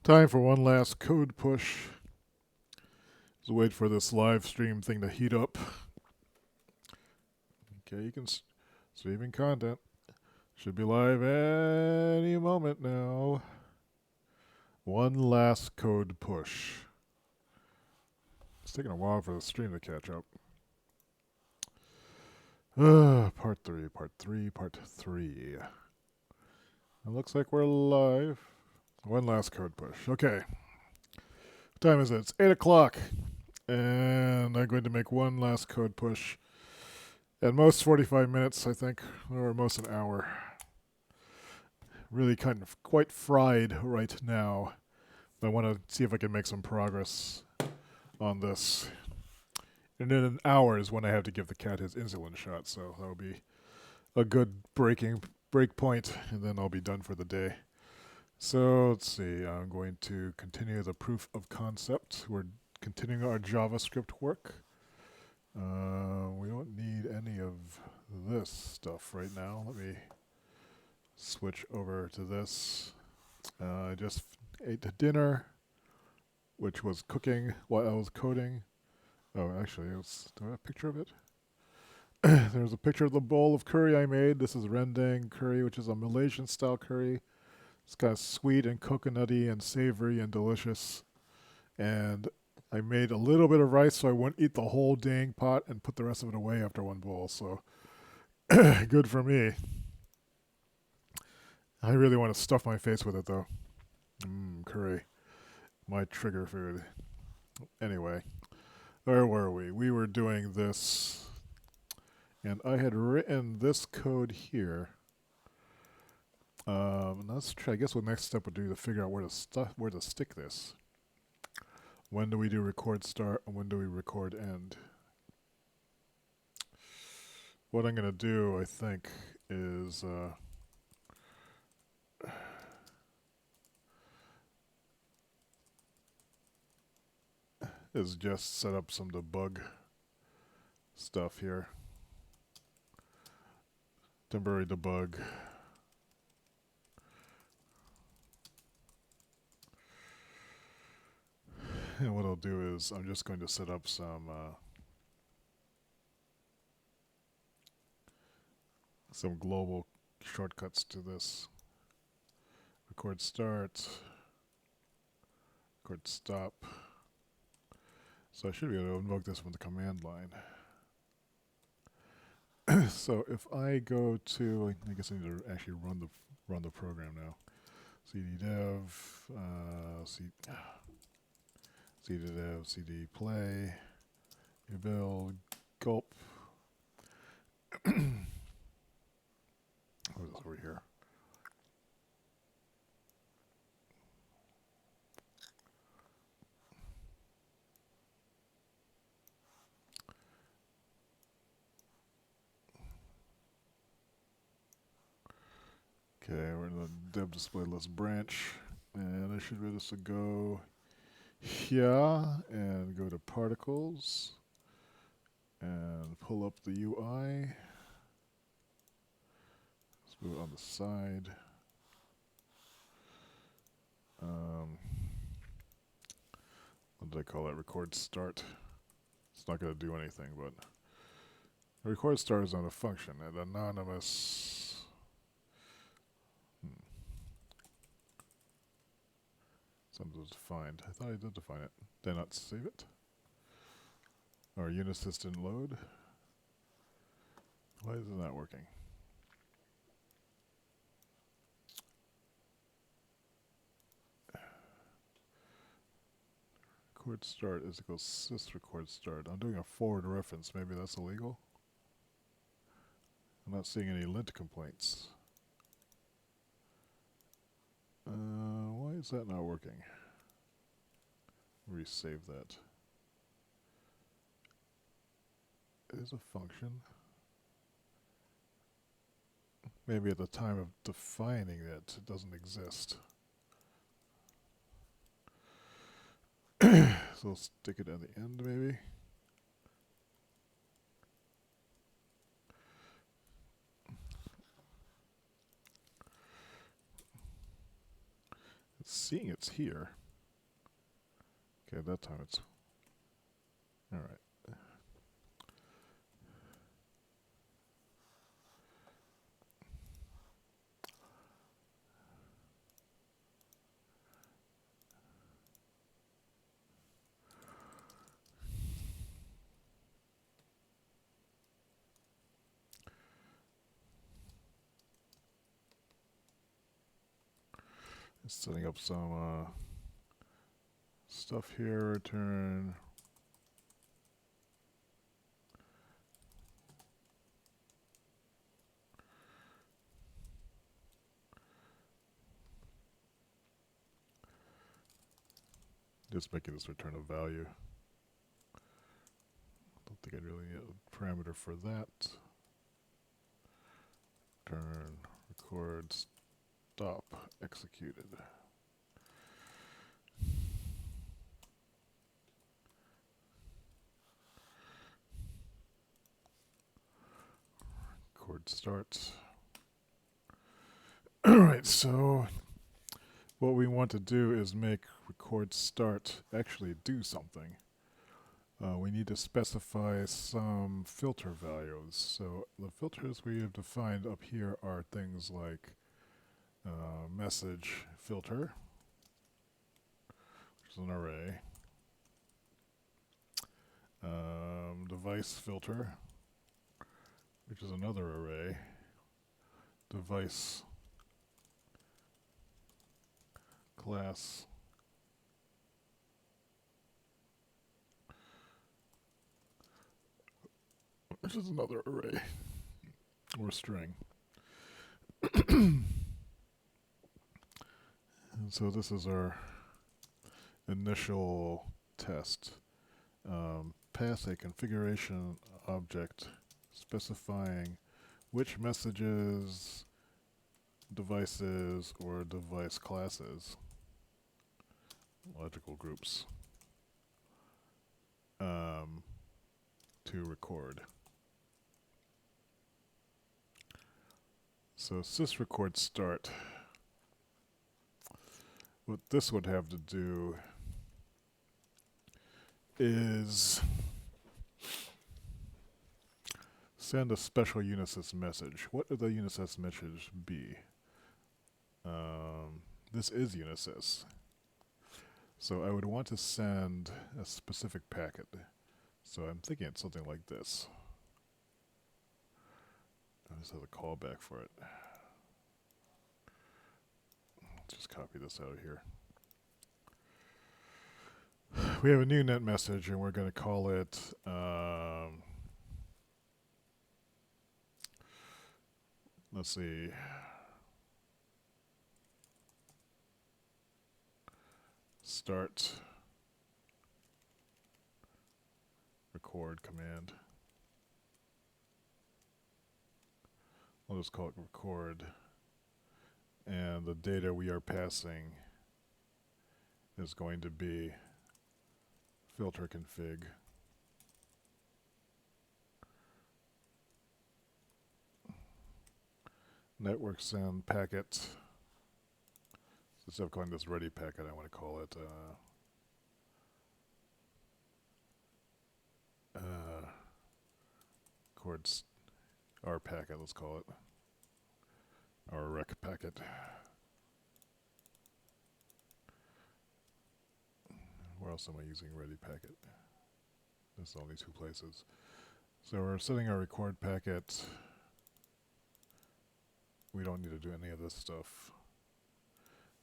Time for one last code push. Just wait for this live stream thing to heat up. Okay, you can streaming content. Should be live any moment now. One last code push. It's taking a while for the stream to catch up. Part 3, part 3, part 3. It looks like we're live. One last code push. Okay. What time is it? It's 8 o'clock. And I'm going to make one last code push. At most 45 minutes, I think, or most an hour. Really kind of quite fried right now. But I want to see if I can make some progress on this. And in an hour is when I have to give the cat his insulin shot, so that'll be a good break point, and then I'll be done for the day. So let's see, I'm going to continue the proof of concept. We're continuing our JavaScript work. We don't need any of this stuff right now. Let me switch over to this. I just ate dinner, which was cooking while I was coding. Oh, actually, do I have a picture of it? There's a picture of the bowl of curry I made. This is rendang curry, which is a Malaysian-style curry. It's kind of sweet and coconutty and savory and delicious. And I made a little bit of rice so I wouldn't eat the whole dang pot and put the rest of it away after one bowl. So good for me. I really want to stuff my face with it, though. Curry. My trigger food. Anyway, where were we? We were doing this. And I had written this code here. Let's try. I guess what next step would do to figure out where to stick this. When do we do record start and when do we record end? What I'm gonna do, I think, is just set up some debug stuff here. Temporary debug. And what I'll do is I'm just going to set up some global shortcuts to this. Record start, record stop. So I should be able to invoke this from the command line. So if I go to, I guess I need to actually run the program now. cd dev, cd dev, cd play, build, gulp. What is this over here? Okay, we're in the dev display list branch, and I should be able to go here and go to particles and pull up the UI. Let's move it on the side. What did I call that? Record start. It's not going to do anything, but record start is not a function. And anonymous. Something was defined. I thought I did define it. Did I not save it? Or Unisys didn't load? Why is it not working? Record start is equals sys record start. I'm doing a forward reference. Maybe that's illegal? I'm not seeing any lint complaints. Why is that not working? Resave that. It is a function. Maybe at the time of defining it, it doesn't exist. So we'll stick it at the end, maybe. seeing it's here. Okay, that time it's... Alright. Setting up some stuff here, return. Just making this return a value. Don't think I really need a parameter for that. Return, record, stop, executed. Record starts. Alright, so what we want to do is make record start actually do something. We need to specify some filter values. So the filters we have defined up here are things like message filter, which is an array, device filter, which is another array, device class, which is another array or string. And so this is our initial test. Pass a configuration object specifying which messages, devices, or device classes, logical groups, to record. So sysrecord start. What this would have to do is send a special unisys message. What would the unisys message be? This is unisys. So I would want to send a specific packet. So I'm thinking it's something like this. I just have a callback for it. Just copy this out of here. We have a new net message and we're going to call it let's see, start record command. I'll just call it record, and the data we are passing is going to be filter config. Network send packet. Instead of calling this ready packet, I want to call it chords our packet, let's call it our rec packet. Where else am I using ready packet? There's only two places. So we're setting our record packet. We don't need to do any of this stuff.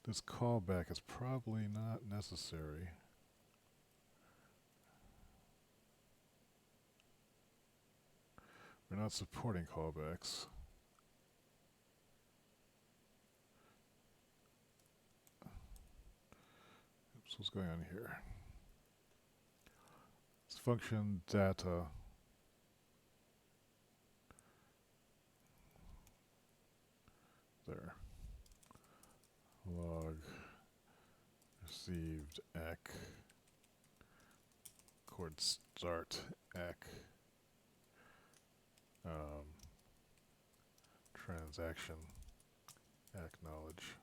This callback is probably not necessary. We're not supporting callbacks. Oops, what's going on here? This function data there. Log received ec chord start ec transaction acknowledge.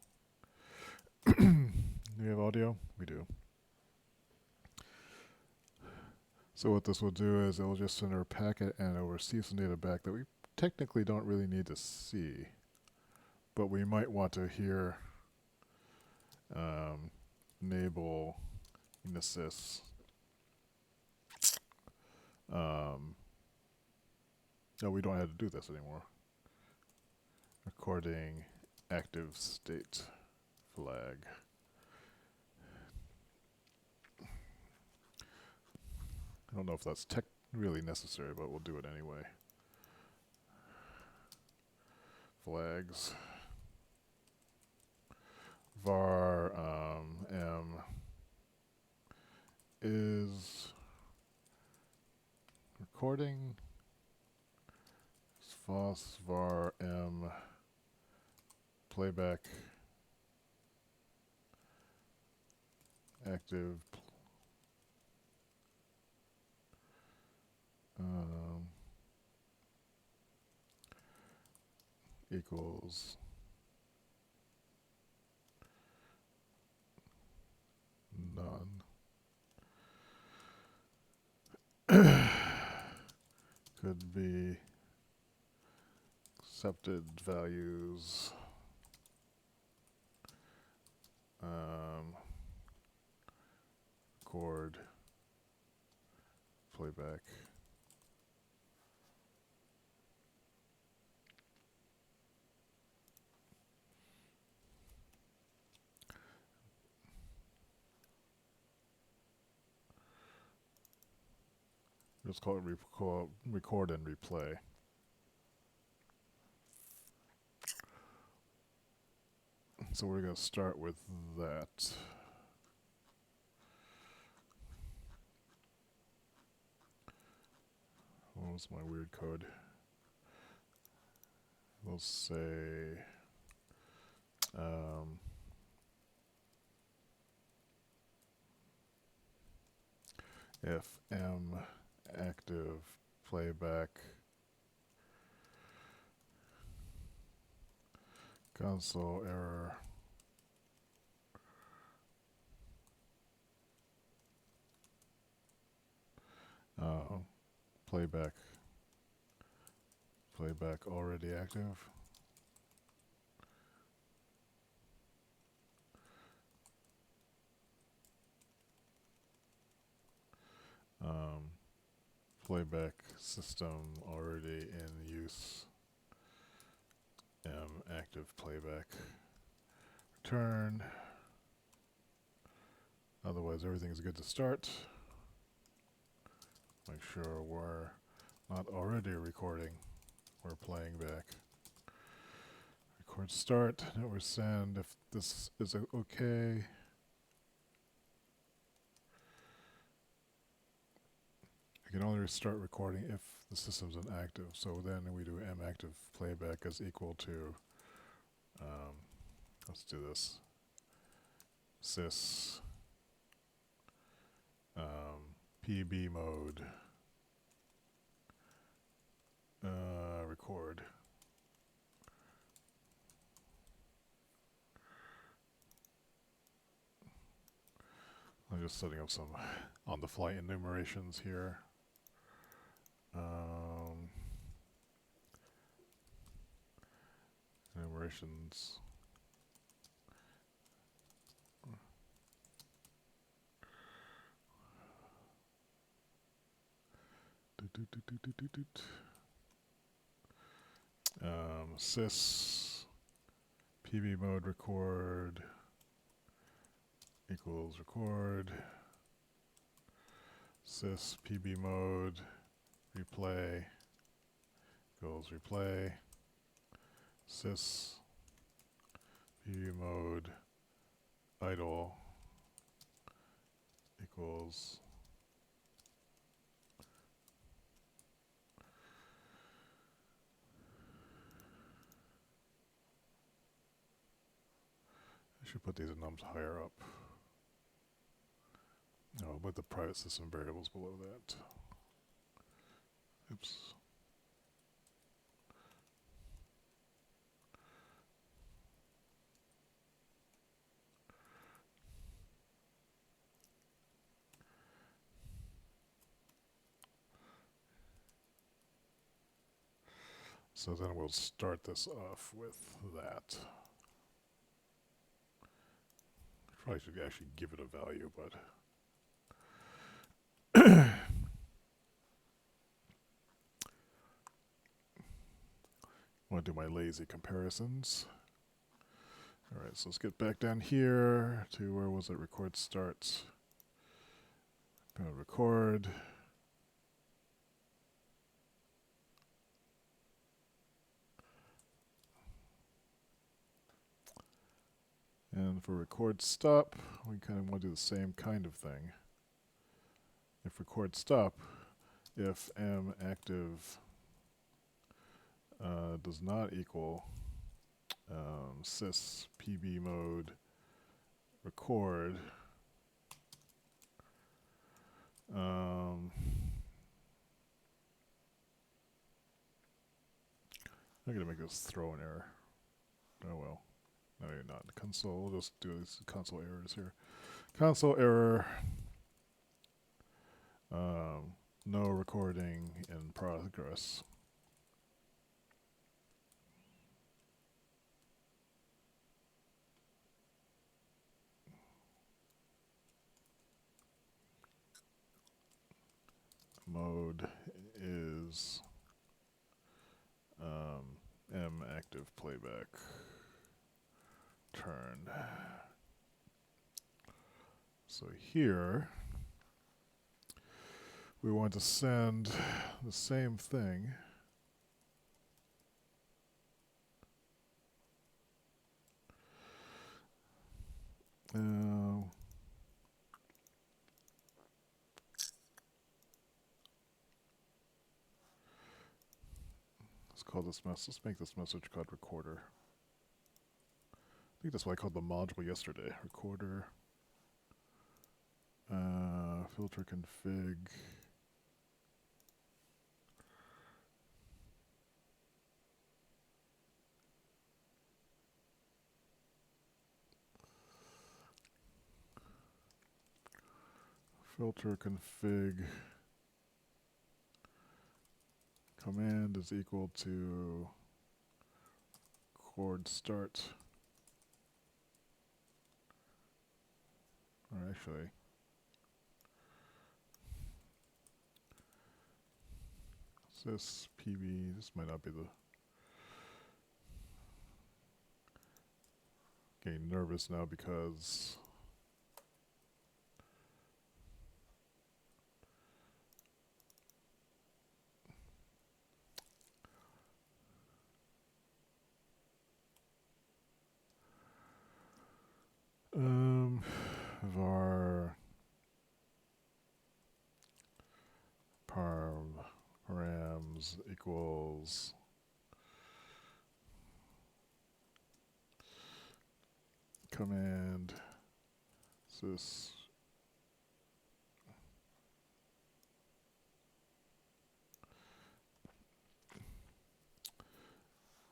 Do we have audio? We do. So what this will do is it will just send our packet and it will receive some data back that we technically don't really need to see, but we might want to hear enable unisys. No, we don't have to do this anymore. Recording active state flag. I don't know if that's really necessary, but we'll do it anyway. Flags. Var m is recording. Fos var m playback active equals none. Could be accepted values. Record playback. Let's call it record and replay. So we're going to start with that. What was my weird code? We'll say if m active playback console error playback already active. Playback system already in use. Active playback. Return. Otherwise, everything's good to start. Make sure we're not already recording. We're playing back. Record start. Network send if this is okay. We can only start recording if the system's inactive. So then we do m active playback is equal to, let's do this, sys pb mode record. I'm just setting up some on-the-fly enumerations here. Enumerations. Sys pb mode record equals record. Sys pb mode replay equals replay. Sys pb mode idle equals I should put these nums higher up. No, with the private system variables below that. Oops. So then we'll start this off with that. Probably should actually give it a value, but I want to do my lazy comparisons. Alright, so let's get back down here to where was it? Record starts. Gonna record. And for record stop, we kind of want to do the same kind of thing. If record stop, if m active does not equal sys pb mode record, I'm going to make this throw an error. Oh well. No, you're not. Console, we'll just do these console errors here. Console error. No recording in progress. Mode is M active playback turned. So here we want to send the same thing. Let's call this let's make this message called recorder. I think that's what I called the module yesterday. Recorder. Filter config. Filter config command is equal to record start. Or actually, sys pb, this might not be the, getting nervous now because var params equals command sys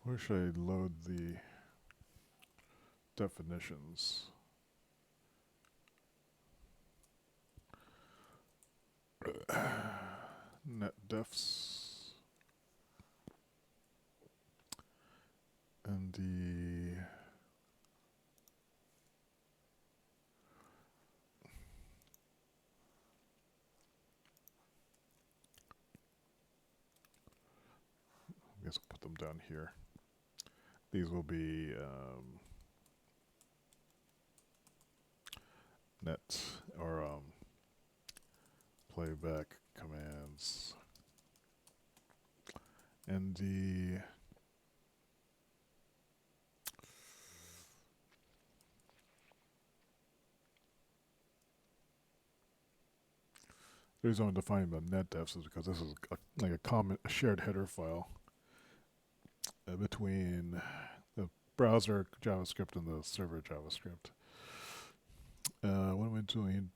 where should I load the definitions? Net defs and the I guess I'll put them down here. These will be net or playback commands. And the reason I'm defining the net defs is because this is like a shared header file between the browser JavaScript and the server JavaScript. What am I doing?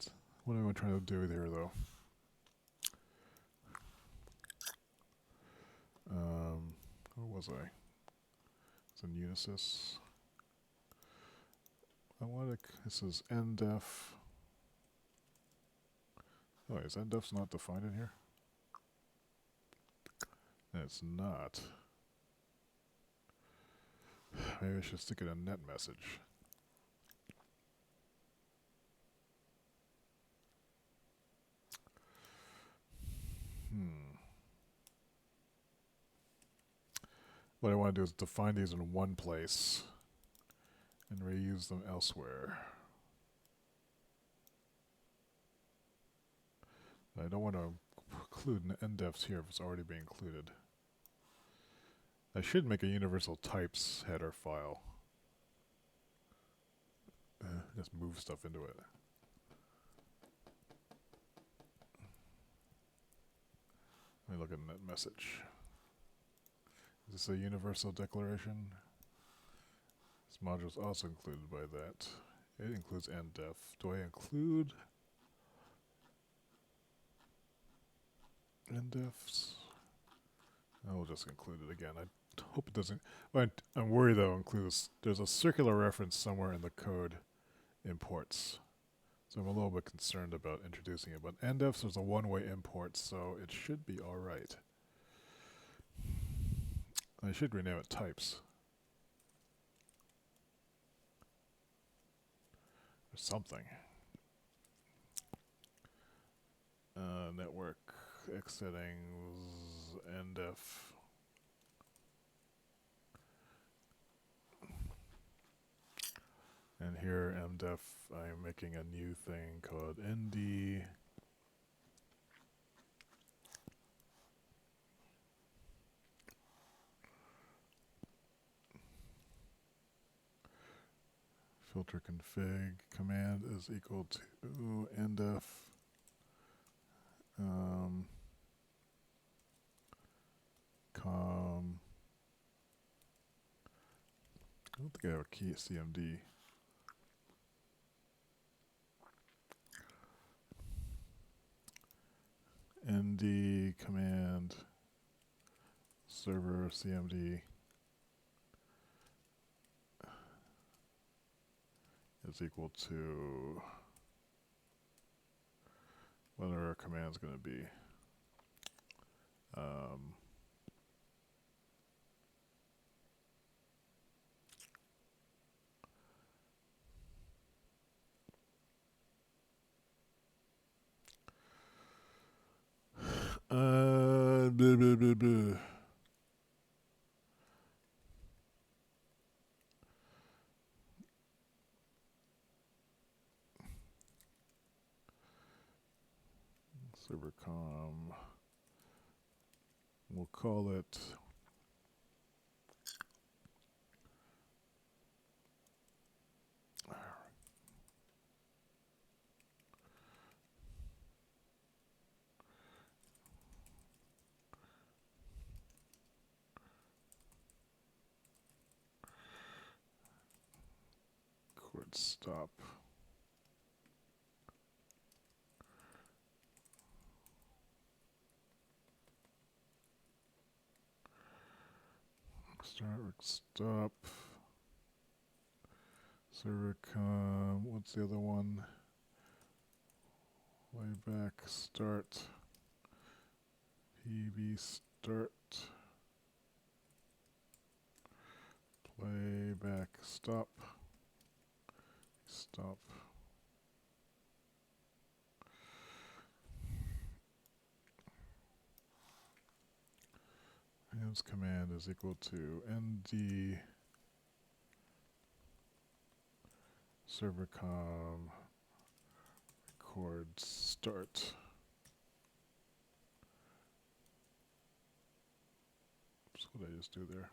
What am I trying to do here, though? Where was I? It's in Unisys. I want to. This is ndef. Oh, is ndef's not defined in here? It's not. Maybe I should stick it in net message. What I want to do is define these in one place and reuse them elsewhere. I don't want to include an ndefs here if it's already being included. I should make a universal types header file. Just move stuff into it. Let me look at net message. Is this a universal declaration? This module is also included by that. It includes ndef. Do I include ndefs? I'll just include it again. I hope it doesn't. Well, I'm worried though. There's a circular reference somewhere in the code imports, so I'm a little bit concerned about introducing it. But ndefs is a one-way import, so it should be all right. I should rename it types or something. Network X settings ndef. And here mdef, I'm making a new thing called nd filter config command is equal to ndef com. I don't think I have a key cmd. nd command server cmd is equal to what are our commands going to be? Blah, blah, blah, blah. Servercom. We'll call it record stop. Start, stop. Servercom. What's the other one? Playback start. PB start. Playback stop. Stop. Hands command is equal to nd servercom record start. Oops, what did I just do there?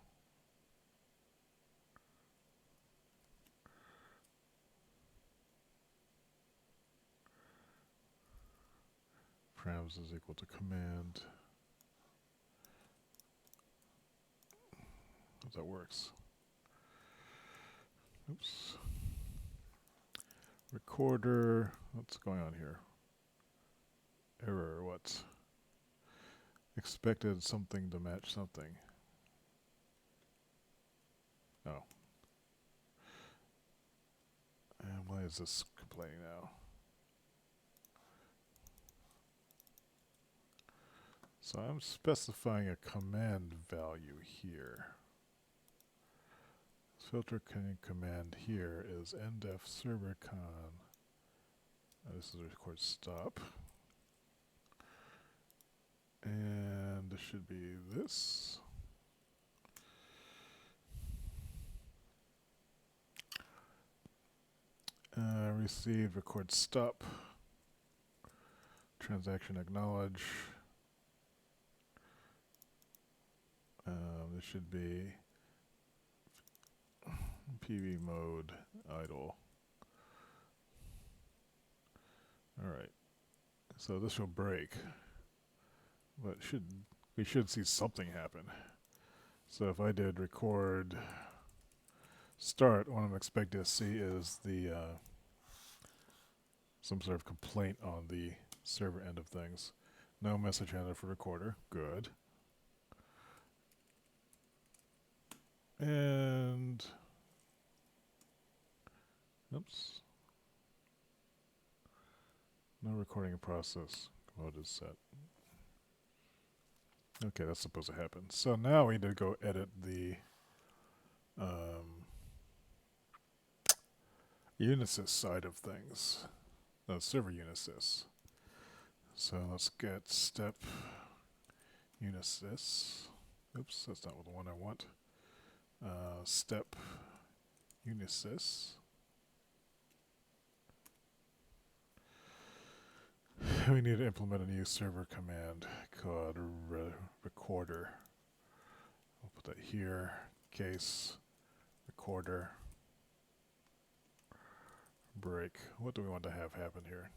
Params is equal to command. Hope that works. Oops. Recorder. What's going on here? Error. What? Expected something to match something. Oh. And why is this complaining now? So I'm specifying a command value here. Filter command here is ndef server con. This is a record stop. And this should be this. Receive record stop. Transaction acknowledge. This should be PV mode idle. Alright. So this will break. But we should see something happen. So if I did record start, what I'm expecting to see is the some sort of complaint on the server end of things. No message handler for recorder. Good. And oops. No recording in process. Mode is set. Okay, that's supposed to happen. So now we need to go edit the Unisys side of things. Server Unisys. So let's get step Unisys. Oops, that's not the one I want. Step Unisys. We need to implement a new server command called recorder. I'll put that here. Case recorder break. What do we want to have happen here?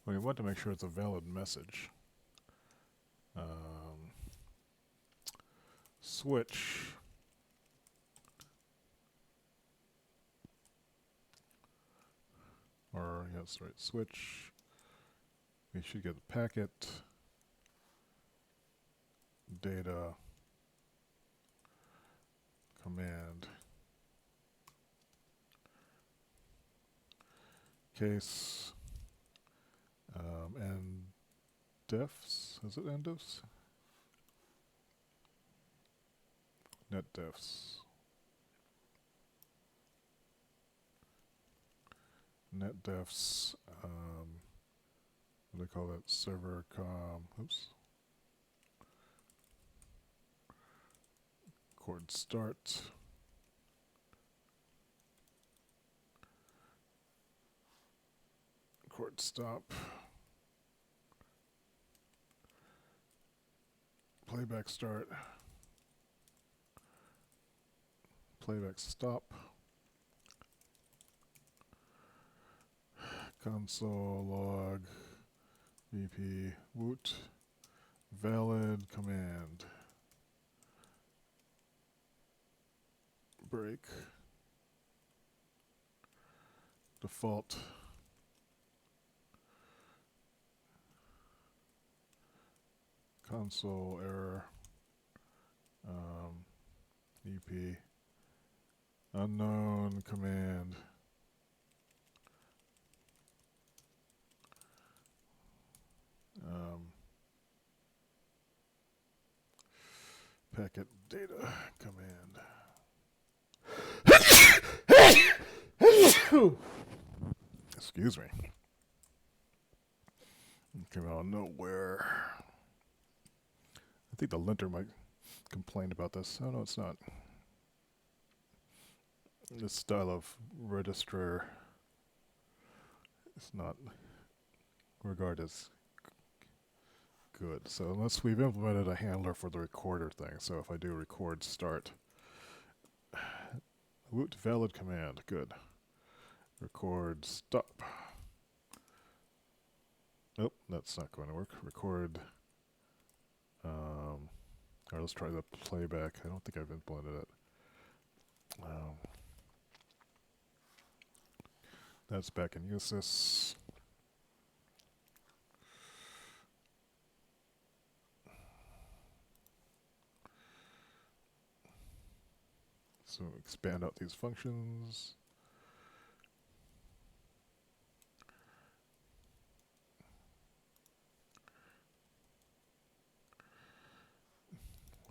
We want to make sure it's a valid message. Switch. Or, yes, right, switch. We should get the packet, data, command, case, and defs. Is it ndefs? Net defs. Net defs, what do they call that? Server oops. Record start. Record stop. Playback start. Playback stop. Console log vp woot valid command break default console error EP unknown command packet data command. Excuse me. Came out of nowhere. I think the linter might complain about this. Oh, no, it's not. This style of registrar is not regarded as good. So unless we've implemented a handler for the recorder thing. So if I do record start, woot valid command, good. Record stop. Nope, that's not going to work. Record, or let's try the playback. I don't think I've implemented it. That's back in Unisys. So expand out these functions.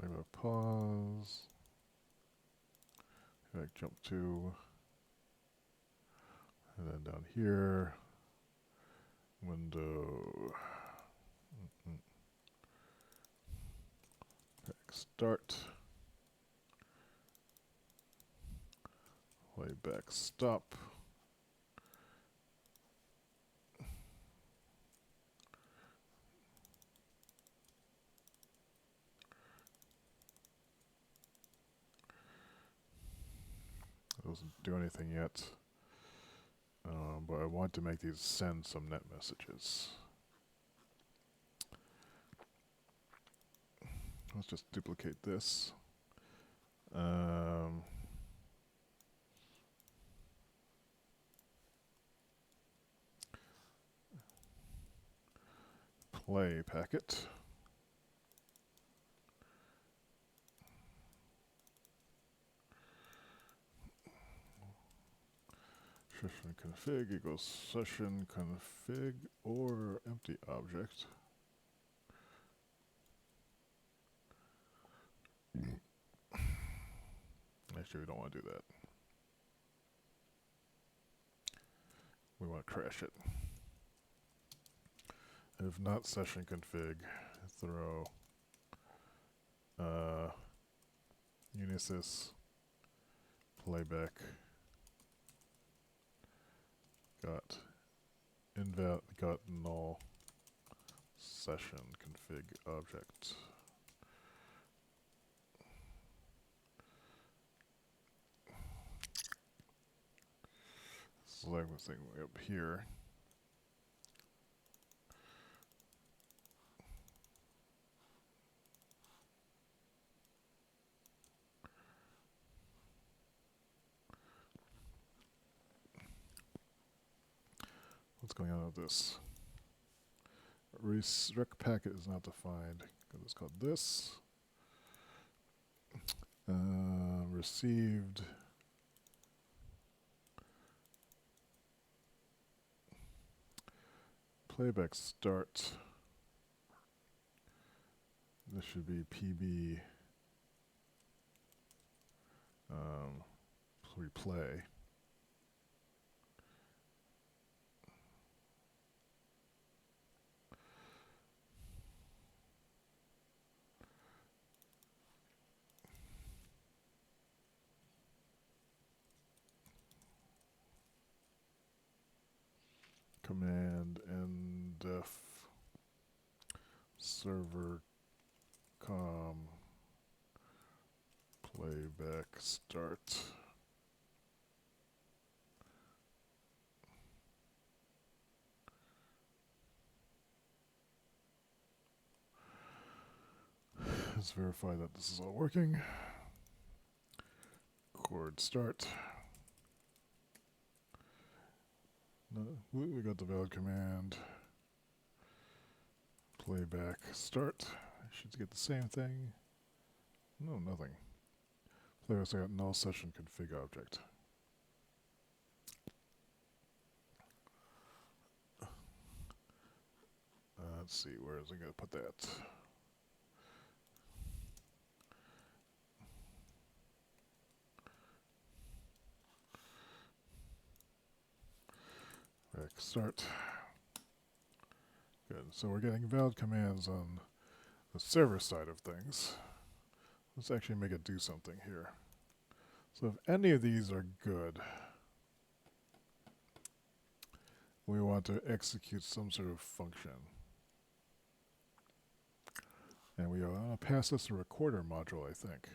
Wait a pause. Like jump to, and then down here, window, back start, playback stop. It doesn't do anything yet, but I want to make these send some net messages. Let's just duplicate this. Play packet. Session config equals session config or empty object. Actually, we don't want to do that. We want to crash it. If not session config, throw unisys playback got null session config object. Select this thing way up here. What's going on with this? Rec packet is not defined because it's called this. Received. Playback start. This should be PB replay. Command ndef server com playback start. Let's verify that this is all working. Chord start. No, we got the valid command. Playback start. I should get the same thing. No, nothing. Playback start null session config object. Let's see, where is I going to put that? Back start. Good. So we're getting valid commands on the server side of things. Let's actually make it do something here. So if any of these are good, we want to execute some sort of function. And we want to pass this a recorder module, I think.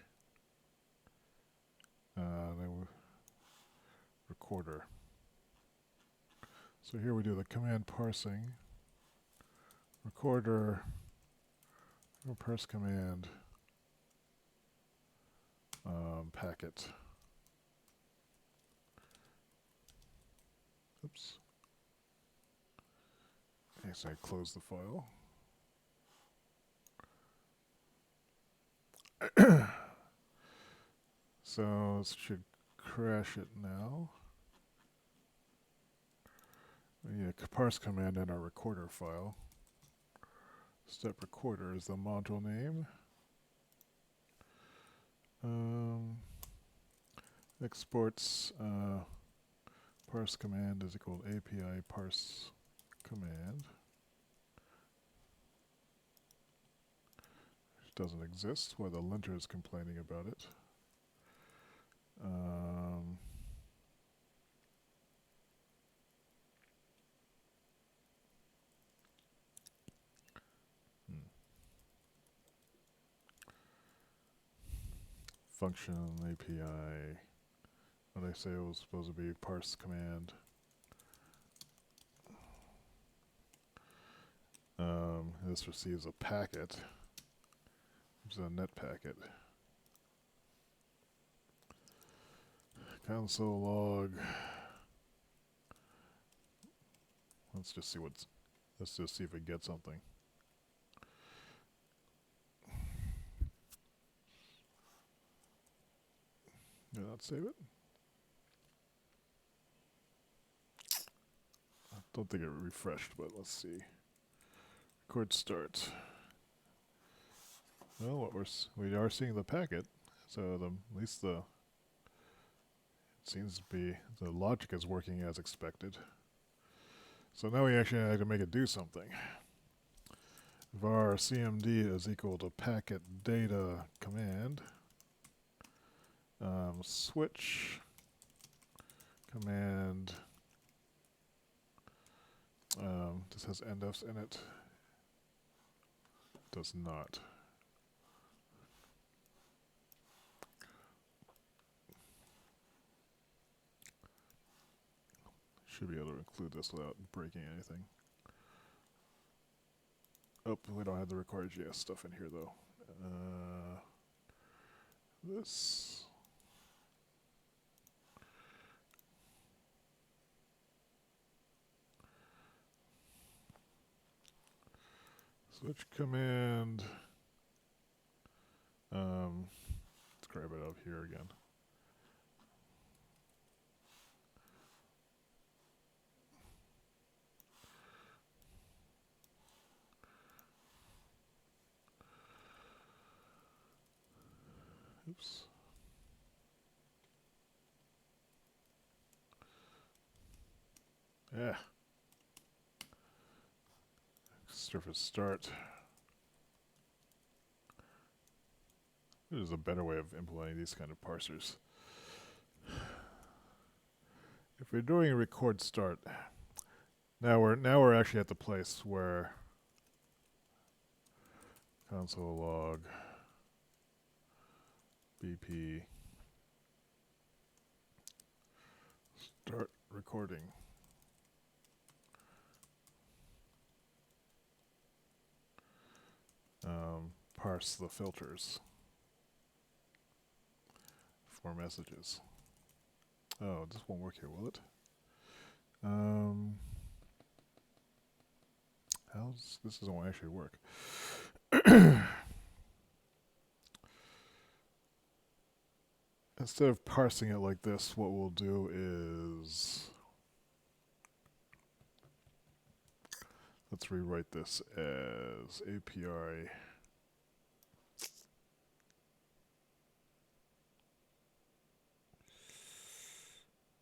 Then recorder. So here we do the command parsing. Recorder, parse command, packet. Oops. So I close the file. So this should crash it now. We need a parse command in our recorder file. Step recorder is the module name. Exports parse command is equal to API parse command. Which doesn't exist, while the linter is complaining about it. Function API. What I say it was supposed to be parse command. This receives a packet. It's a net packet. Console log. Let's just see if it gets something. Did not save it? I don't think it refreshed, but let's see. Record start. Well, we are seeing the packet, so at least it seems to be the logic is working as expected. So now we actually have to make it do something. Var cmd is equal to packet data command. Switch command. This has endfs in it. Does not. Should be able to include this without breaking anything. Oh, we don't have the required.js stuff in here though. This. Switch command. Let's grab it up here again. Oops. Yeah. Surface start. There's a better way of implementing these kind of parsers. If we're doing a record start, now we're actually at the place where console log BP start recording. Parse the filters for messages. Oh, this won't work here, will it? This doesn't actually work. Instead of parsing it like this, what we'll do is let's rewrite this as API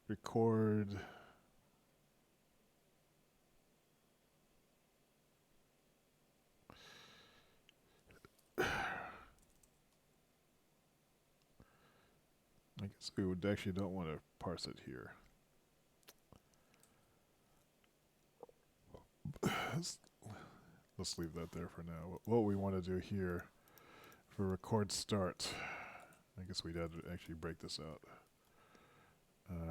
record I guess we would actually don't want to parse it here. Let's leave that there for now. What we want to do here for record start, I guess we'd have to actually break this out.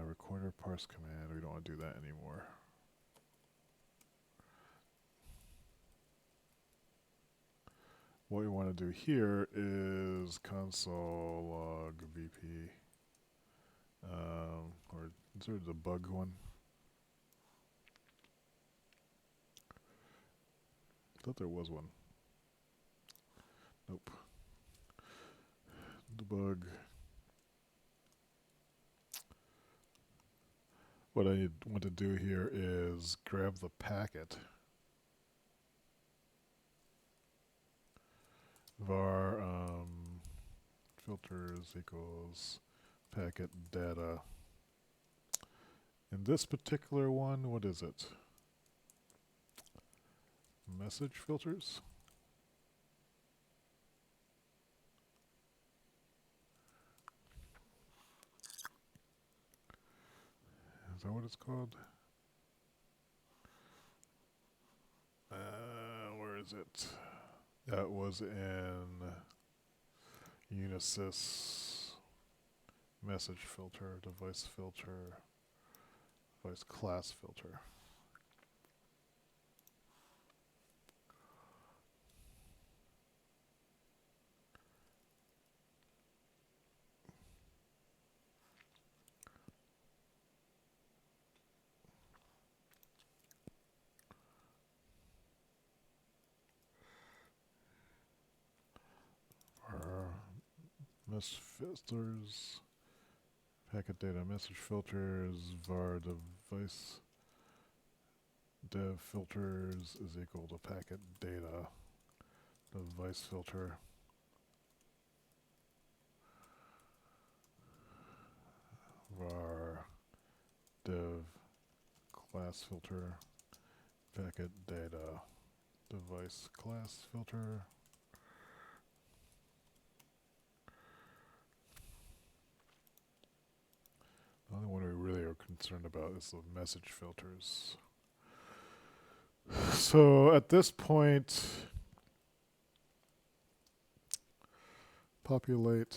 Recorder parse command, we don't want to do that anymore. What we want to do here is console log VP, or is there the bug one? I thought there was one. Nope. Debug what I want to do here is grab the packet var filters equals packet data. In this particular one, what is it? Message filters? Is that what it's called? Where is it? That was in Unisys message filter, device filter, device class filter. Message filters, packet data message filters, var device dev filters is equal to packet data device filter. Var dev class filter packet data device class filter. The only one we really are concerned about is the message filters. So at this point, populate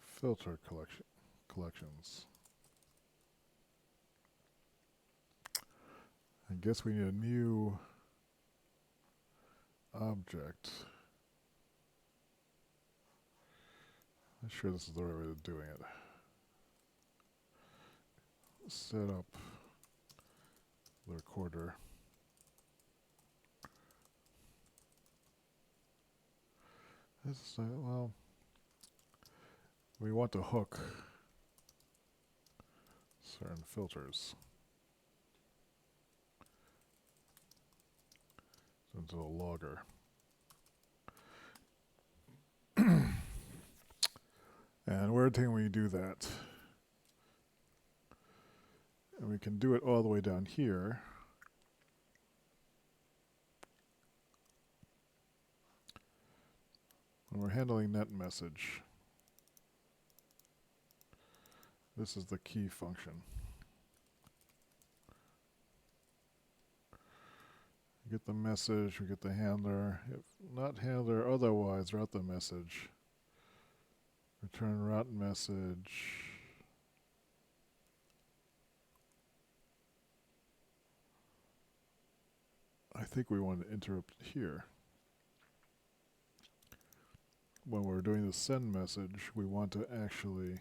filter collections. I guess we need a new object. I'm sure this is the right way of doing it. Set up the recorder. This is, well, we want to hook certain filters into a logger. And where can we do that? And we can do it all the way down here. When we're handling net message, this is the key function. We get the message, we get the handler. If not handler, otherwise route the message. Return route message. I think we want to interrupt here. When we're doing the send message, we want to actually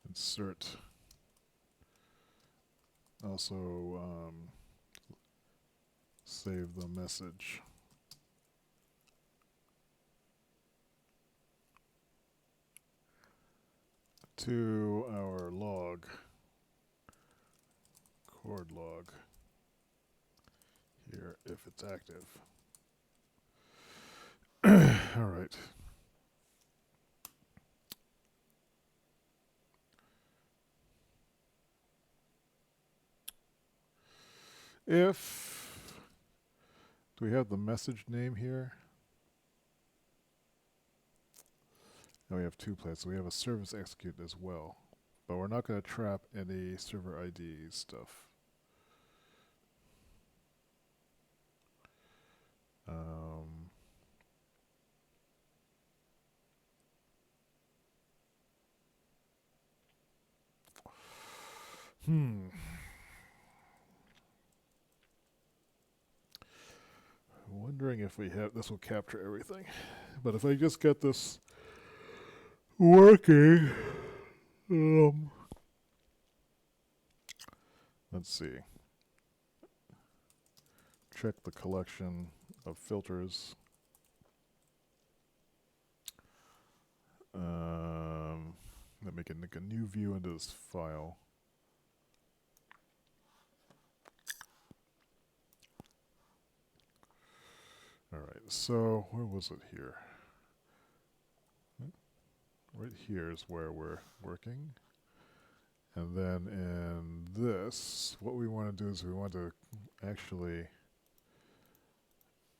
insert. Also save the message. To our log, cord log, here if it's active. All right. If, do we have the message name here? And we have two places. We have a service execute as well, but we're not going to trap any server ID stuff. Wondering if we have, this will capture everything. But if I just get this working, let's see. Check the collection of filters. make a new view into this file. Alright, so where was it here? Right here is where we're working. And then in this, what we want to do is we want to actually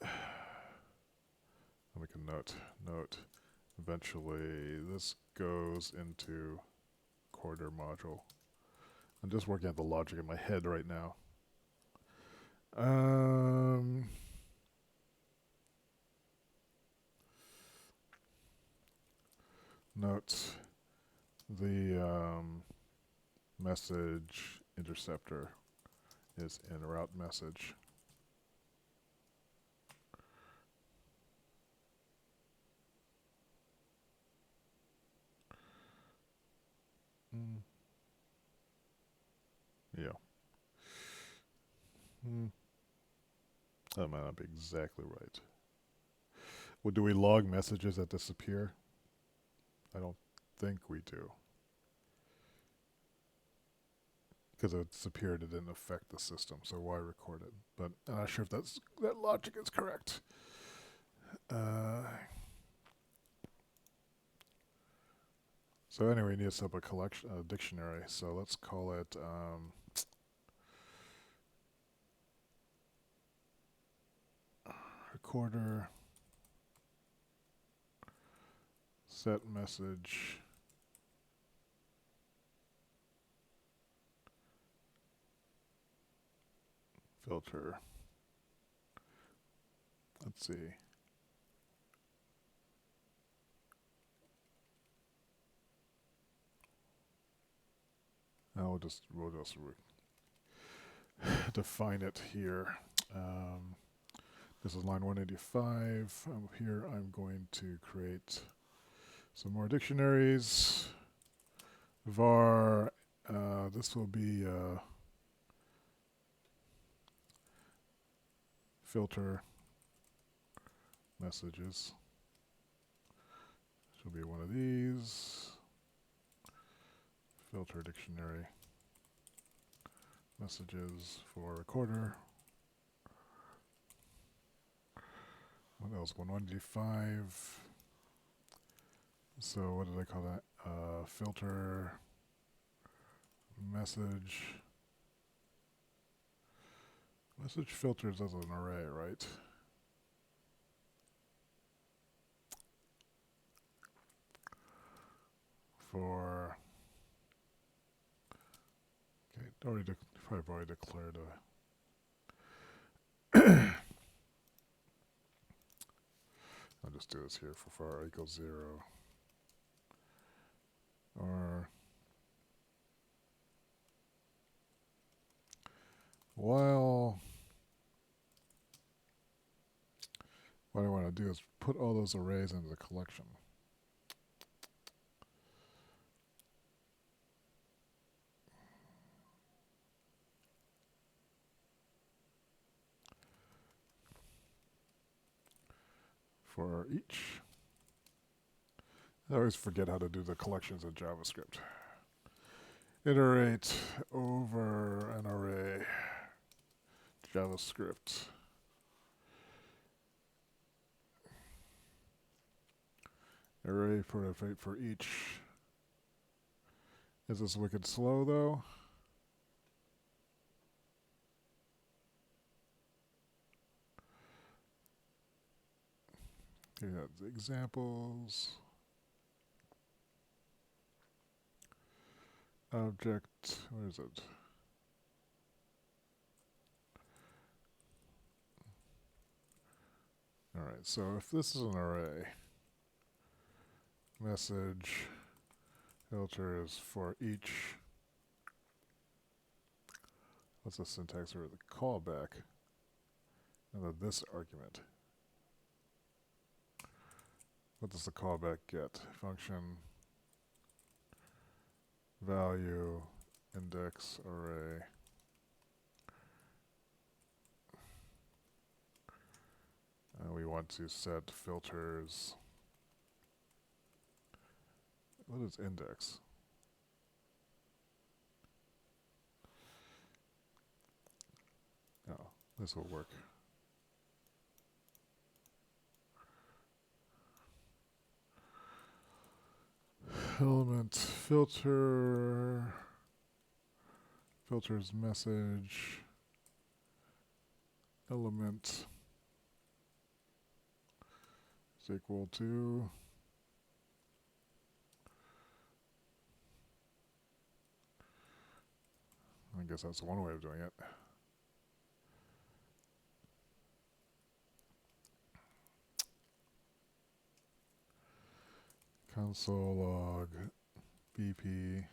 I'll make a note. Eventually this goes into quarter module. I'm just working out the logic in my head right now. Note the message interceptor is in route message. Yeah. That might not be exactly right. Well, do we log messages that disappear? I don't think we do. Because it disappeared, it didn't affect the system, so why record it? But I'm not sure if that logic is correct. So anyway, we need to set up a dictionary. So let's call it recorder set message filter. Let's see. We'll just define it here. This is line 185. Here I'm going to create some more dictionaries. var, this will be filter messages. Should be one of these. Filter dictionary messages for recorder. What else? 185. So what did I call that? Filter message. Message filters as an array, right? For I've already declared a. I'll just do this here for var equals 0. Or while what I want to do is put all those arrays into the collection. For each. I always forget how to do the collections in JavaScript. Iterate over an array. JavaScript. Array for each. Is this wicked slow though? Here we have the examples. Object, where is it? Alright, so if this is an array, message filter is for each. What's the syntax for the callback? And then this argument. What does the callback get? Function value index array. We want to set filters. What is index? This will work. Element filter. Filters message. Element is equal to. I guess that's one way of doing it. Console log BP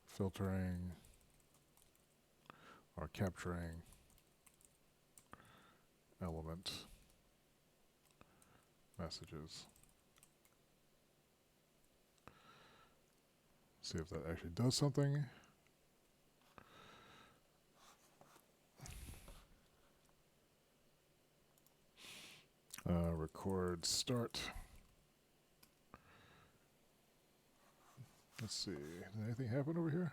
filtering or capturing element messages. See if that actually does something. Record start. Let's see. Did anything happen over here?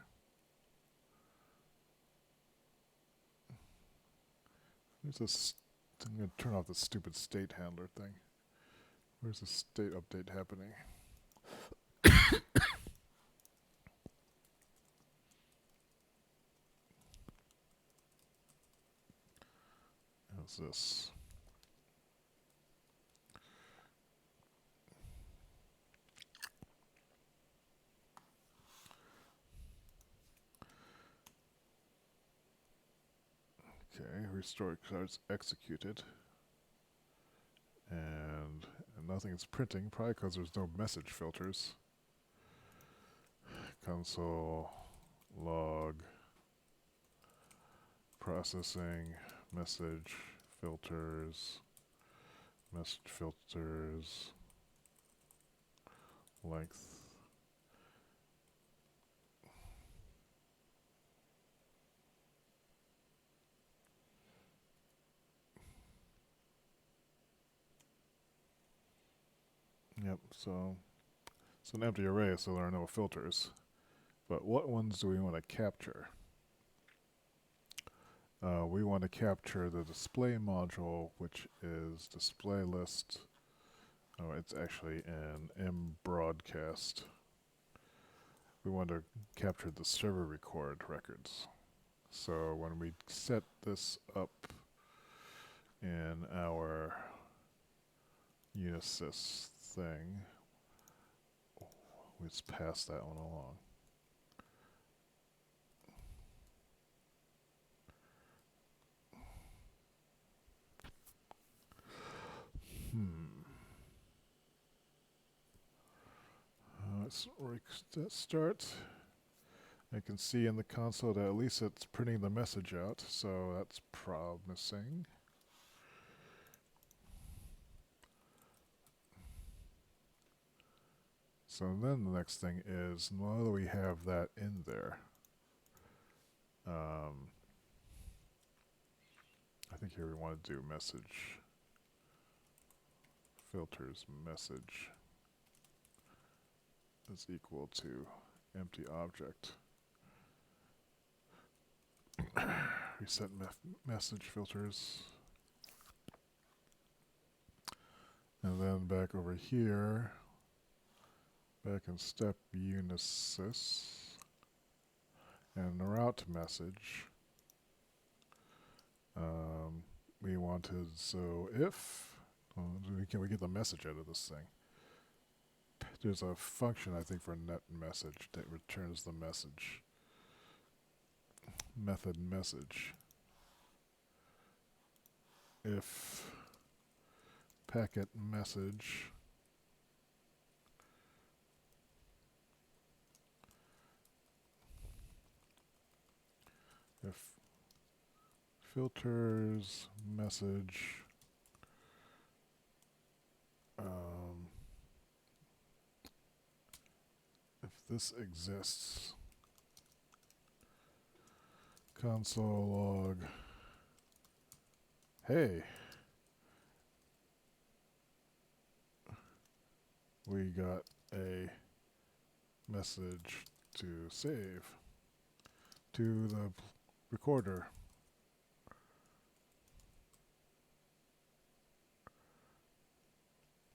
There's this. I'm going to turn off the stupid state handler thing. Where's the state update happening? How's this? Okay, restore cards executed. And nothing is printing, probably because there's no message filters. Console log processing message filters length. Yep, so it's an empty array, so there are no filters. But what ones do we want to capture? We want to capture the display module, which is display list. Oh, it's actually an mbroadcast. We want to capture the server record records. So when we set this up in our Unisys thing, we just pass that one along. Let's start. I can see in the console that at least it's printing the message out, so that's promising. So then the next thing is, now that we have that in there, I think here we want to do message filters message is equal to empty object. Reset message filters. And then back over here, back in step Unisys, and route message, we wanted, so if, can we get the message out of this thing? There's a function, I think, for net message that returns the message. Method message. If packet message if filters message if this exists, console log, hey, we got a message to save to the recorder.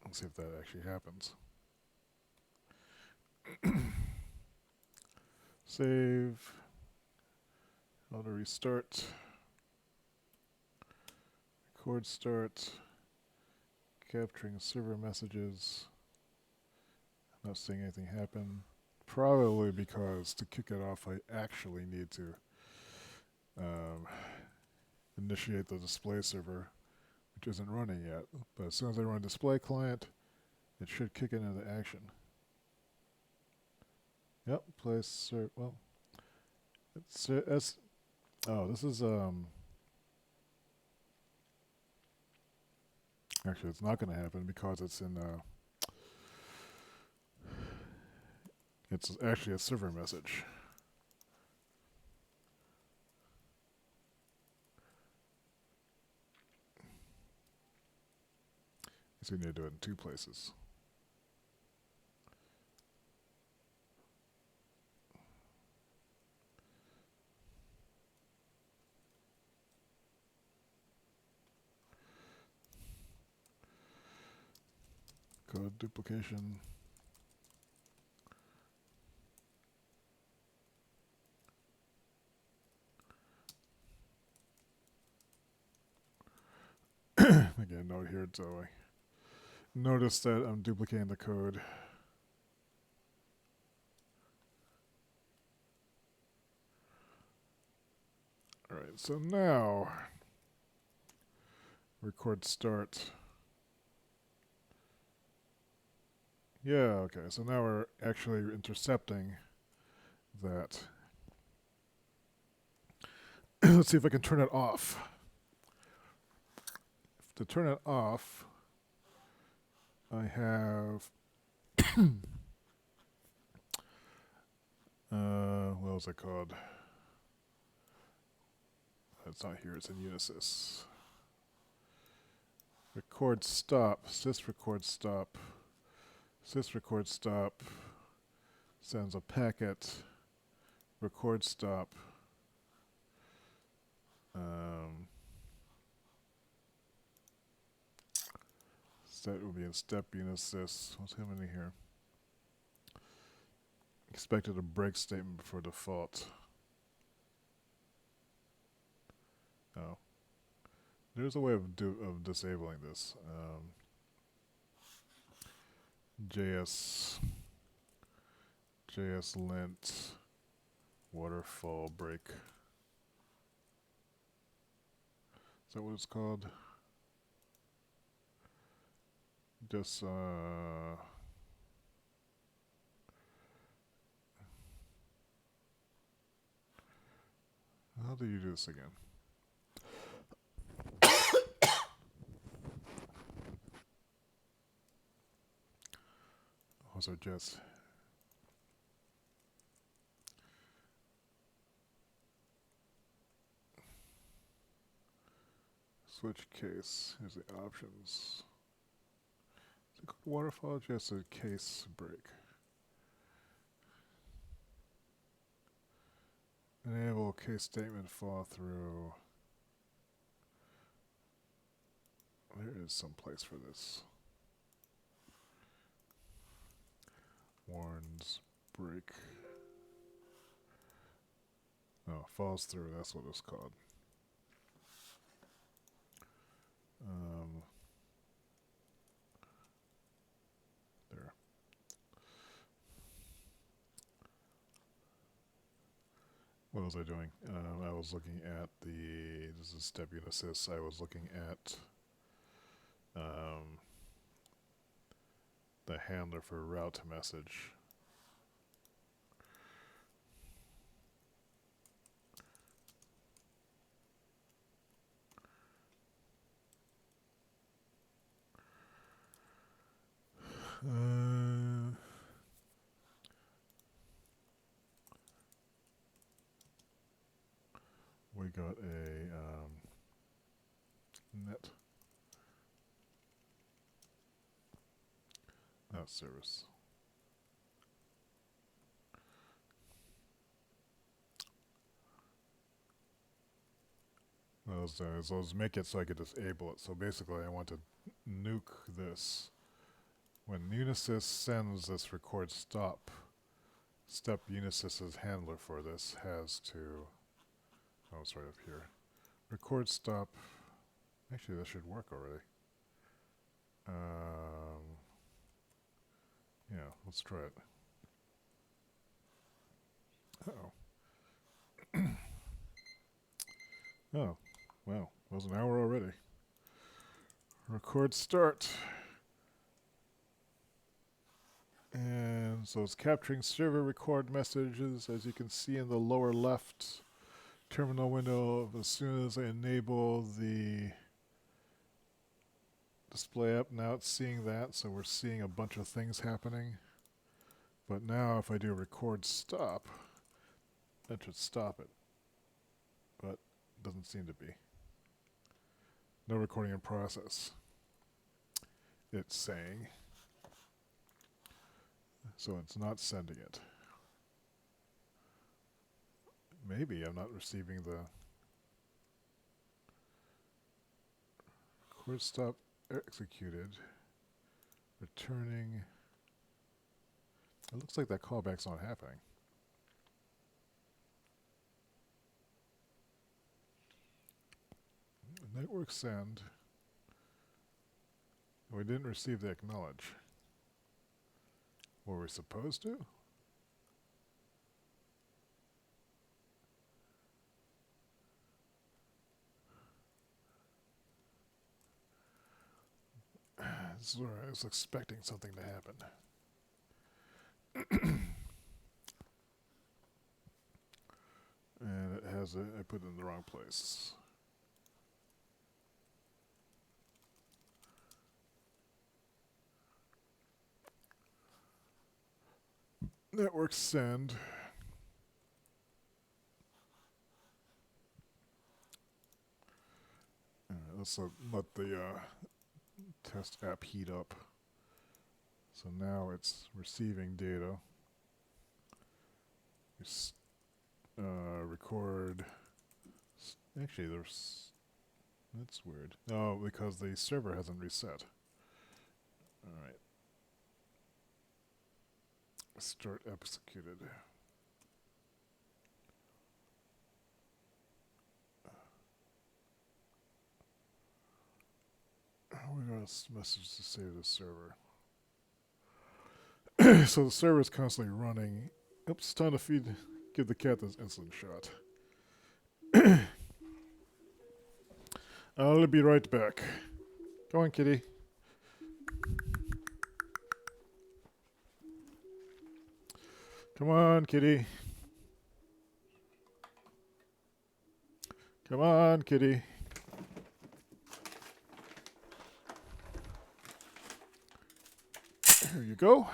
Let's see if that actually happens. Save. How to restart. Record start. Capturing server messages. Not seeing anything happen. Probably because to kick it off, I actually need to initiate the display server, which isn't running yet. But as soon as I run display client, it should kick it into action. Yep, place well, it's oh, this is actually it's not going to happen because it's in it's actually a server message. So you need to do it in two places. Code duplication. Again, note here, so I notice that I'm duplicating the code. Alright, so now record start. Yeah, okay, so now we're actually intercepting that. Let's see if I can turn it off. To turn it off, I have what was it called? It's not here, it's in Unisys. Record stop, sys record stop. Sys record stop sends a packet. Record stop. That will be in step Unisys. What's happening here? Expected a break statement before default. Oh. There's a way of disabling this. JS lint waterfall break. Is that what it's called? Just how do you do this again? Also just switch case. Here's the options. Is it called waterfall? Just a case break. Enable case statement fall through. There is some place for this. Warns break. Oh, falls through, that's what it's called. There. What was I doing? I was looking at this is step Unisys. I was looking at the handler for route to message. We got a net service. those make it so I could disable it. So basically, I want to nuke this. When Unisys sends this record stop, step Unisys's handler for this has to. Oh, it's right up here. Record stop. Actually, that should work already. Yeah, let's try it. Uh-oh. Oh, wow. That was an hour already. Record start. And so it's capturing server record messages, as you can see in the lower left terminal window. As soon as I enable the display up, now it's seeing that, so we're seeing a bunch of things happening. But now if I do record stop, that should stop it. But it doesn't seem to be. No recording in process, it's saying. So it's not sending it. Maybe I'm not receiving the record stop executed. Returning. It looks like that callback's not happening. Network send. We didn't receive the acknowledge. Were we supposed to? This is where I was expecting something to happen. And it has it, I put it in the wrong place. Network send. Let's let the test app heat up. So now it's receiving data. Record. Actually, that's weird. No, because the server hasn't reset. All right. Start executed. We got a message to say to the server. So the server is constantly running. Oops, time to give the cat this insulin shot. I'll be right back. Go on, kitty. Come on, kitty. Come on, kitty. Here you go.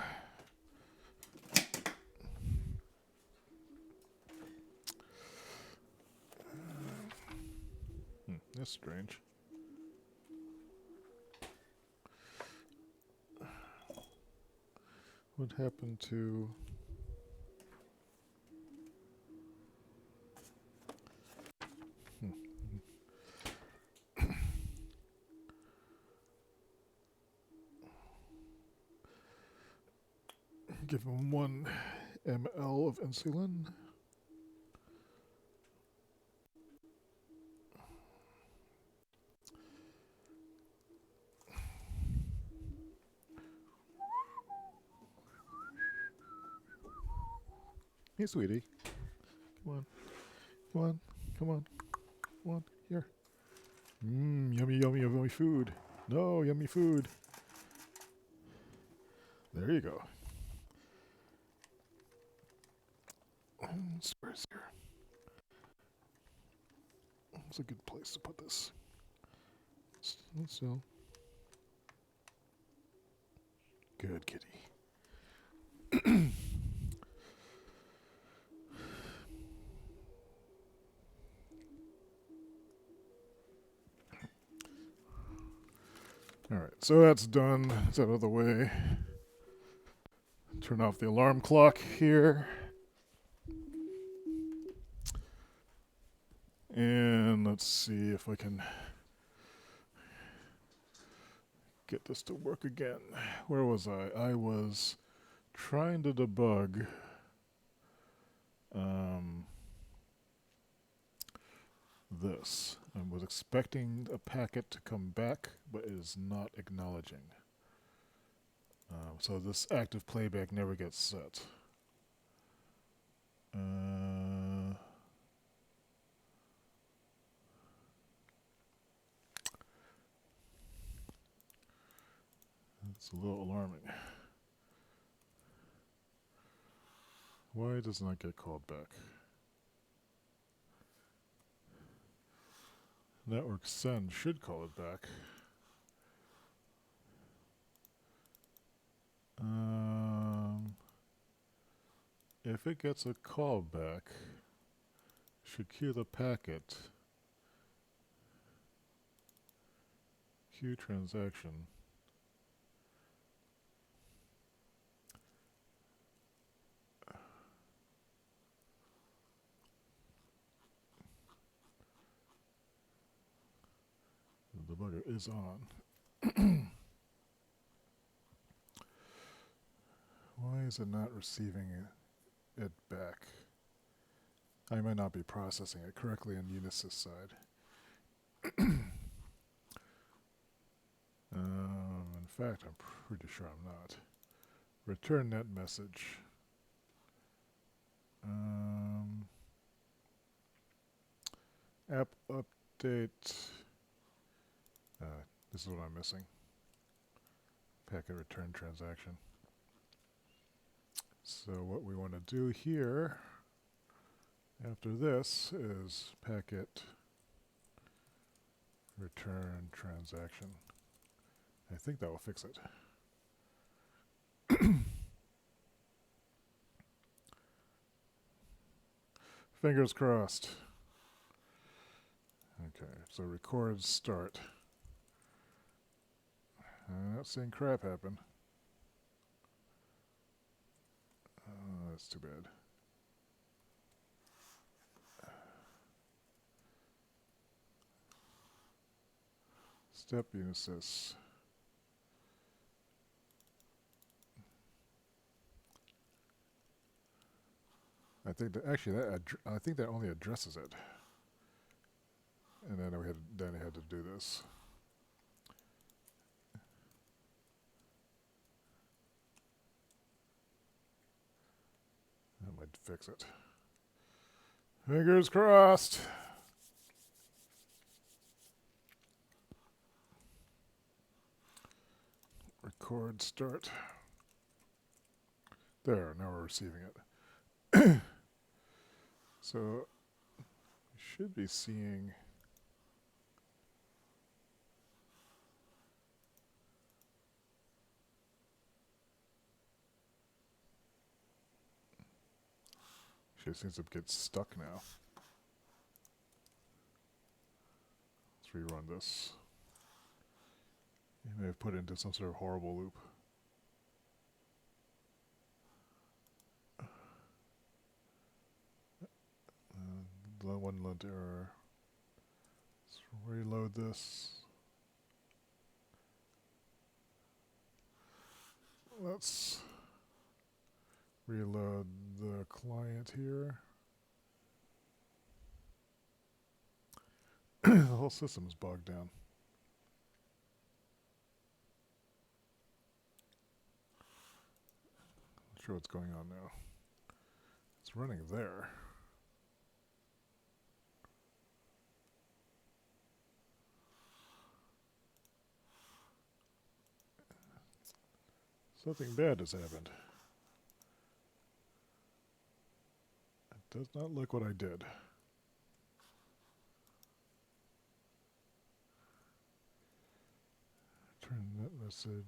That's strange. What happened to... Give him 1 ml of insulin. Hey, sweetie. Come on. Come on. Come on. Come on. Here. Yummy, yummy, yummy food. No, yummy food. There you go. Where's here? It's a good place to put this. So. Good kitty. Alright, so that's done. It's out of the way. Turn off the alarm clock here. And let's see if I can get this to work again. Where was I? I was trying to debug this. I was expecting a packet to come back, but it is not acknowledging. So this active playback never gets set. It's a little alarming. Why does it not get called back? Network send should call it back. If it gets a call back, should queue the packet. Queue transaction. The debugger is on. Why is it not receiving it back? I might not be processing it correctly on Unisys side. In fact, I'm pretty sure I'm not. Return net message. App update. This is what I'm missing. Packet return transaction. So what we want to do here after this is packet return transaction. I think that will fix it. Fingers crossed. Okay, so record start. I'm not seeing crap happen. That's too bad. Step Unisys. I think that actually I think that only addresses it. And then I had to do this. That might fix it. Fingers crossed. Record start. There, now we're receiving it. So, we should be seeing she seems to get stuck now. Let's rerun this. You may have put it into some sort of horrible loop. One lint error. Let's reload this. Let's reload the client here. The whole system is bogged down. Not sure what's going on now. It's running there. Something bad has happened. It does not look what I did. Turn that message.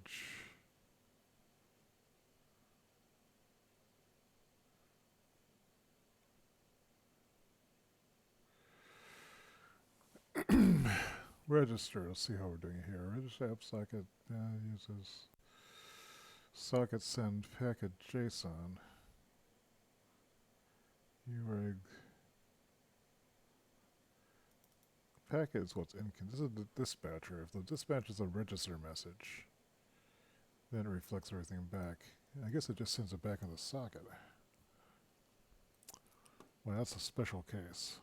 Register. Let's see how we're doing here. Register app socket uses socket send packet JSON. Ureg packet is what's this is the dispatcher. If the dispatcher is a register message, then it reflects everything back. I guess it just sends it back in the socket. Well, that's a special case.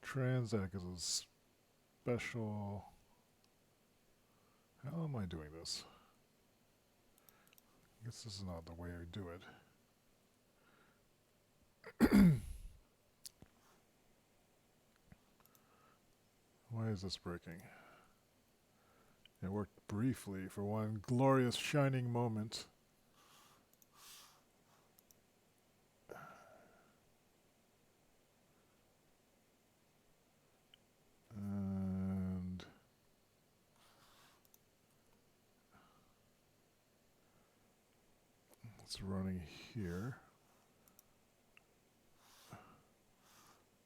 Transact is a special... How am I doing this? I guess this is not the way I do it. Why is this breaking? It worked briefly for one glorious shining moment. And it's running here.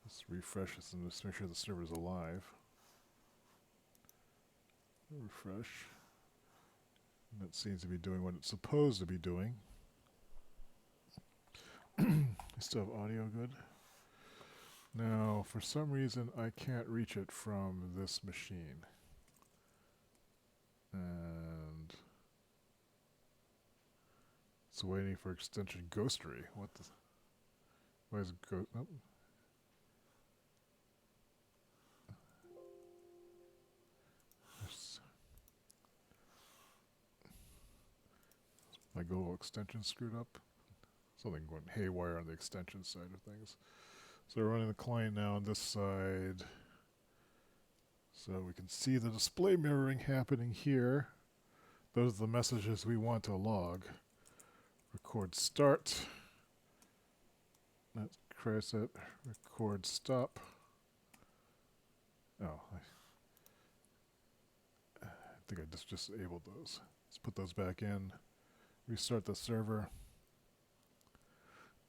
Let's refresh this and just make sure the server is alive. Refresh. And it seems to be doing what it's supposed to be doing. Still have audio good. Now, for some reason, I can't reach it from this machine. And it's waiting for extension ghostery. What the? Why is it go? Oh. My Google extension screwed up. Something went haywire on the extension side of things. So we're running the client now on this side. So we can see the display mirroring happening here. Those are the messages we want to log. Record start. Let's press it. Record stop. Oh, I think I just disabled those. Let's put those back in. Restart the server.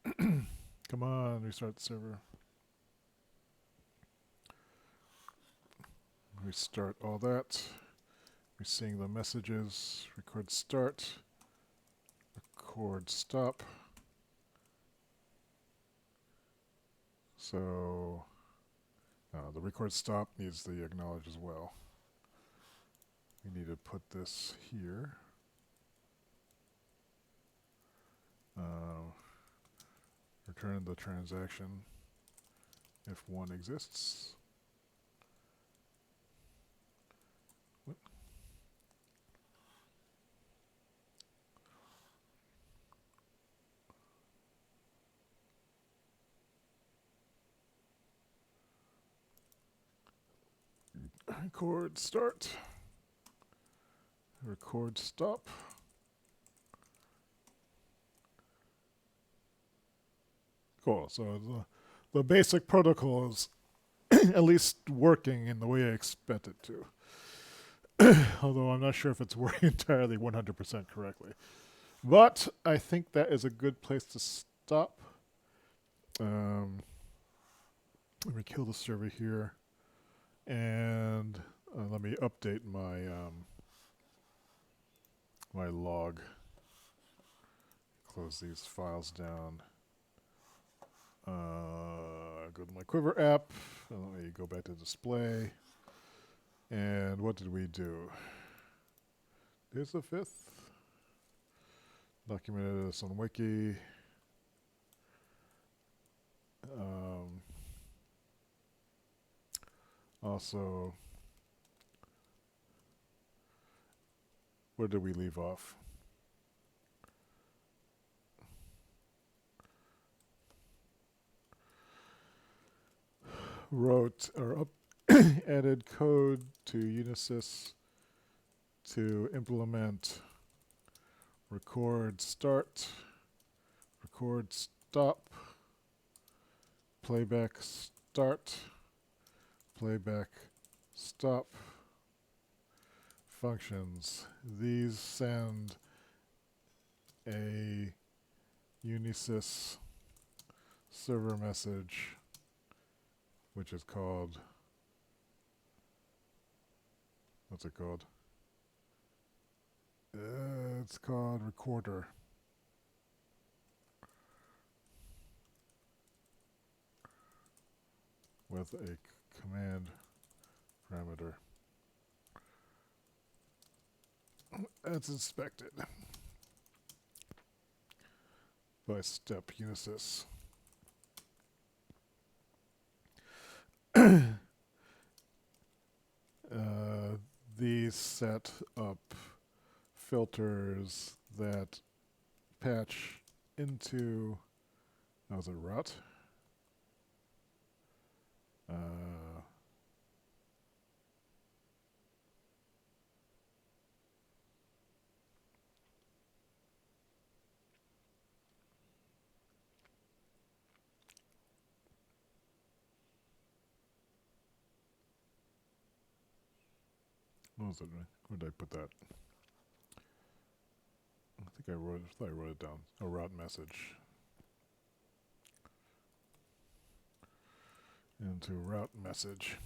Come on, restart the server. Restart all that. We're seeing the messages. Record start. Record stop. So the record stop needs to be acknowledged as well. We need to put this here. Return the transaction if one exists. What? Record start. Record stop. Cool. So the basic protocol is at least working in the way I expect it to. Although I'm not sure if it's working entirely 100% correctly. But I think that is a good place to stop. Let me kill the server here. And let me update my my log. Close these files down. Go to my Quiver app. Let me go back to display. And what did we do? Here's the 5th. Documented this on Wiki. Also, where did we leave off? Wrote or added code to Unisys to implement record start, record stop, playback start, playback stop functions. These send a Unisys server message, which is called, what's it called? It's called recorder. with a command parameter as inspected by step unisys. These set up filters that patch into, was it route? What was it? Where did I put that? I think I thought I wrote it down. A route message. Into route message.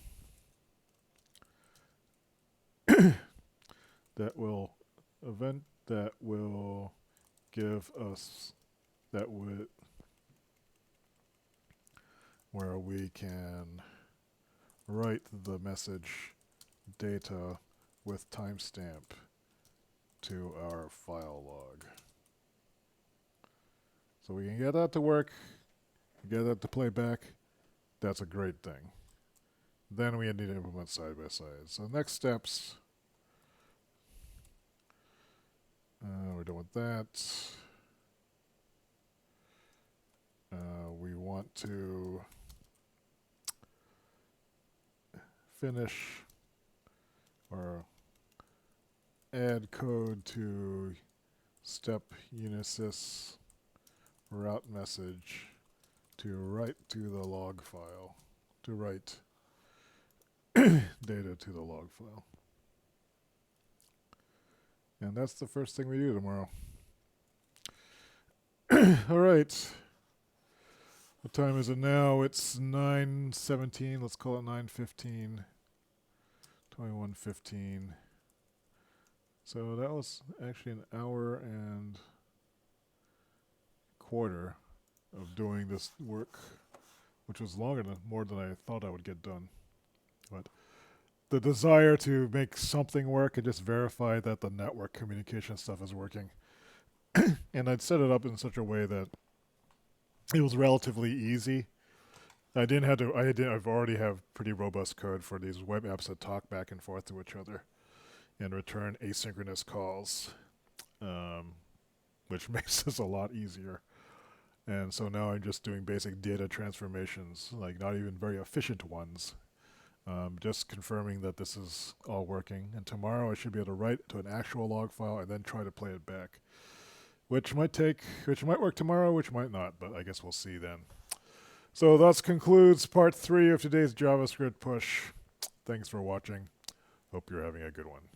That will give us where we can write the message data with timestamp to our file log. So we can get that to work, get that to play back. That's a great thing. Then we need to implement side by side. So next steps, we're done with that. We want to finish or add code to step unisys route message to write to the log file, to write data to the log file. And that's the first thing we do tomorrow. All right. What time is it now? It's 9:17. Let's call it 9:15. 21:15. So that was actually an hour and quarter of doing this work, which was more than I thought I would get done. But the desire to make something work and just verify that the network communication stuff is working. And I'd set it up in such a way that it was relatively easy. I've already have pretty robust code for these web apps that talk back and forth to each other and return asynchronous calls, which makes this a lot easier. And so now I'm just doing basic data transformations, like not even very efficient ones, just confirming that this is all working. And tomorrow I should be able to write to an actual log file and then try to play it back, which might work tomorrow, which might not, but I guess we'll see then. So thus concludes part 3 of today's JavaScript push. Thanks for watching. Hope you're having a good one.